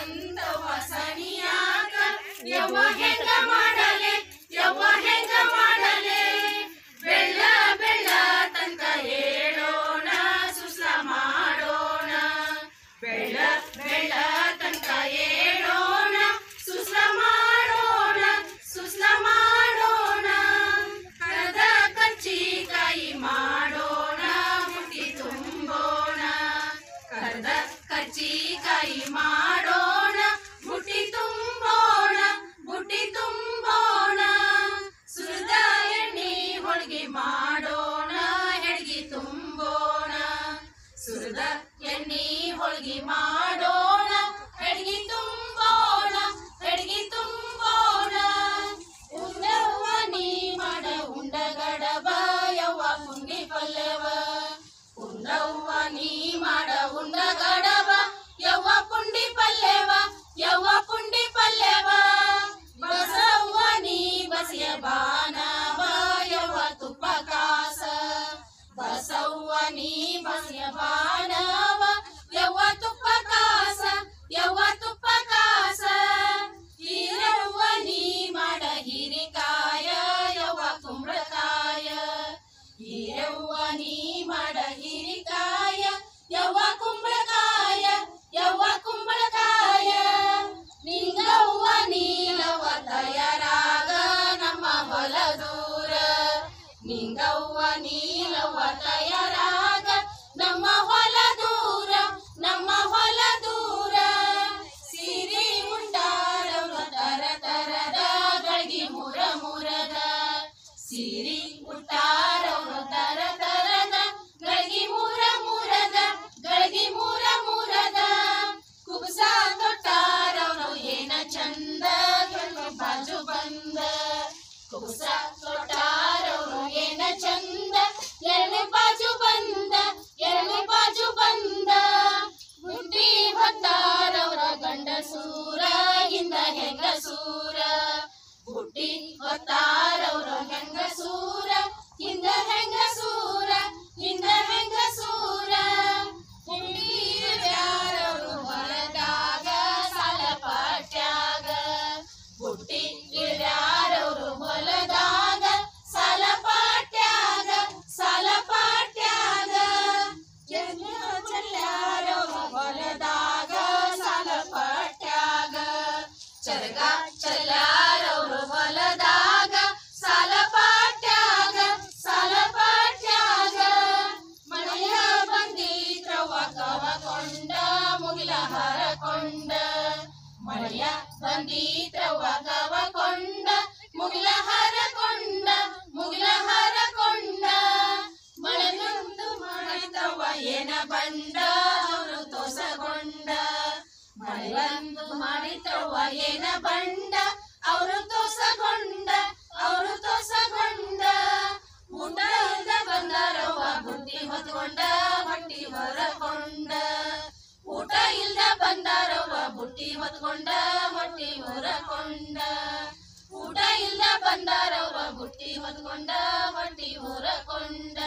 ಬಂತವ ಸನಿಯಾಗ ಯವ್ವ ಹೆಂಗ ಮಾಡಲೆ ಯವ್ವ ಹೆಂಗ ಮಾಡಲೆ ಬೆಳ್ಳ ಬೆಳ್ಳ ತನಕ ಹೇಳೋಣ ಸುಸ್ಲ ಮಾಡೋಣ ಬೆಳ್ಳ ಬೆಳ್ಳ ತನಕ ಹೇಳೋಣ ಸುಸ್ಲ ಮಾಡೋಣ ಸುಸ್ಲ ಮಾಡೋಣ ಕರದ ಕರ್ಚಿಕಾಯಿ ಮಾಡೋಣ ಮುಟ್ಟಿ ತುಂಬೋಣ ಕರದ ಕರ್ಚಿಕಾಯಿ ಮಾಡೋಣ ಬುಟ್ಟಿ ತುಂಬೋಣ ಬುಟ್ಟಿ ತುಂಬೋಣ ಸುರಿದ ಎಣ್ಣೆ ಹೋಳಿಗೆ ಮಾಡೋಣ ಹೆಡ್ಗಿ ತುಂಬೋಣ ಸುರಿದ ಎಣ್ಣೆ ಹೋಳಿಗೆ ಮಾಡೋಣ ಹೆಡ್ಗಿ ತುಂಬೋಣ ಹೆಡ್ಗಿ ತುಂಬೋಣ ಉಂಡವ್ವ ನೀ ಮಾಡ ಉಂಡಗಡಬ ಯವ್ವ ಪುಂಡಿ ಪಲ್ಯವ ಉಂಡವ್ವ ನೀ ಮಾಡ ಉಂಡಗಡಬ ಯವ್ವ ಪುಂಡಿ ಪಲ್ಯವ ಯವ್ವ ಪುಂಡಿ ಪಲ್ಯವ ಬಸವ್ವ ನೀ ಬಸಿಯ ಬಾನವ ಯವ್ವ ತುಪ್ಪ ಕಾಸ ಬಸವ್ವ ನೀ ಬಸಿಯ ಬಾನವ ಯವ್ವ ತುಪ್ಪ ಕಾಸ ಯವ್ವ ತುಪ್ಪ ಕಾಸ ಹೀರವ್ವ ನೀ ಮಾಡ ಹೀರಿಕಾಯ ಯವ್ವ ಕುಂಬಳಕಾಯ ಹೀರವ್ವ ನೀ ಮಾಡ ಹೀರಿಕಾಯ ಯವ್ವ ಕುಂಬಳಕಾಯ ಯವ್ವ ಕುಂಬಳಕಾಯ ನಿಂಗವ್ವ ನೀಲವ್ವ ತಯಾರಾಗ ನಮ್ಮ ಹೊಲ ದೂರ ನಿಂಗವ್ವ ನೀಲವ್ವ ತಯಾರಾಗ ನಮ್ಮ ಹೊಲ ದೂರ ನಮ್ಮ ಹೊಲ ದೂರ ಸೀರೆ ಉಂಟಾರವ್ರ ತರ ತರದ ಗಳಿಗೆ ಮುರ ಮುರದ ಸೀರೆ ಉಟ್ಟಾರವ್ರ ತರ ತರದ ಗಳಿಗೆ ಮುರ ಮುರದ ಗಳಿಗೆ ಮುರ ಮುರದ ಕುಬಸ ತೊಟ್ಟಾರವ್ರು ಏನ ಚಂದ ಗೆಲ್ಲು ಬಾಜು ಬಂದ ಕುಬಸ ತೊಟ್ಟಾರವ್ರು ಏನ ಚಂದ ಎರಡನೇ ಬಾಜು ಬಂದ ಎರಡನೇ ಬಾಜು ಬಂದ ಬುಟ್ಟಿ ಹೊತ್ತಾರವ್ರ ಗಂಡಸೂರ ಹಿಂದ ಹೆಂಗಸೂರ ಬುಟ್ಟಿ ಹೊತ್ತಾರವ್ರ ಹೆಂಗಸೂರ ಹಿಂದ ಹೆಂಗಸೂರ ಹಿಂದ ಹೆಂಗಸೂರ ಹುಡುಗಿಯರವ್ರು ಹೊಲದಾಗ ಸಾಲ ಪಾಟ್ಯಾಗ ಬುಟ್ಟಿ ಇಳ್ಯಾರವ್ರು ಹೊಲದಾಗ ಸಾಲ ಪಾಟ್ಯಾಗ ಸಾಲ ಪಾಟ್ಯಾಗ ಚಲ್ಯಾರವ್ರು ಹೊಲದಾಗ ಸಾಲ ಪಾಟ್ಯಾಗ ಚರಗ ಚಲ್ಯಾರವ್ರು ಹೊಲದಾಗ ಸಾಲ ಪಾಟ್ಯಾಗ ಸಾಲ ಪಾಟ್ಯಾಗ ಮಳೆಯ ಬಂದಿದ್ರವ್ವ ಕವಕೊಂಡ ಮುಗಿಲ ಹರಕೊಂಡ ಮಳೆಯ ಬಂದಿದ್ರವ್ವ ಕವಕೊಂಡ ಮುಗಿಲ ಹರಕೊಂಡ ಮುಗಿಲ ಹರಕೊಂಡ ಮಳೆ ಬಂದು ಮಾಡಿತವ್ವ ಏನ ಬಂದ ಅವರು ತೋಸಗೊಂಡ ಮಳೆ ಬಂದು ಮಾಡಿತವ್ವ ಏನ ಬಂಡ ಅವರು ತೋಸಗೊಂಡ ಅವರು ತೋಸಗೊಂಡ ಊಟ ಇಲ್ದ ಬಂದಾರವ್ವ ಬುಟ್ಟಿ ಹೊತ್ಕೊಂಡ ಹೊಟ್ಟಿ ಹೊರಕೊಂಡ ಊಟ ಇಲ್ದ ಬಂದಾರವ್ವ ಬುಟ್ಟಿ ಹೊತ್ಕೊಂಡ ಹೊಟ್ಟಿ ಹೊರಕೊಂಡ ಊಟ ಇಲ್ದ ಬಂದಾರವ್ವ ಬುಟ್ಟಿ ಹೊತ್ಕೊಂಡ ಹೊಟ್ಟಿ ಹೊರಕೊಂಡ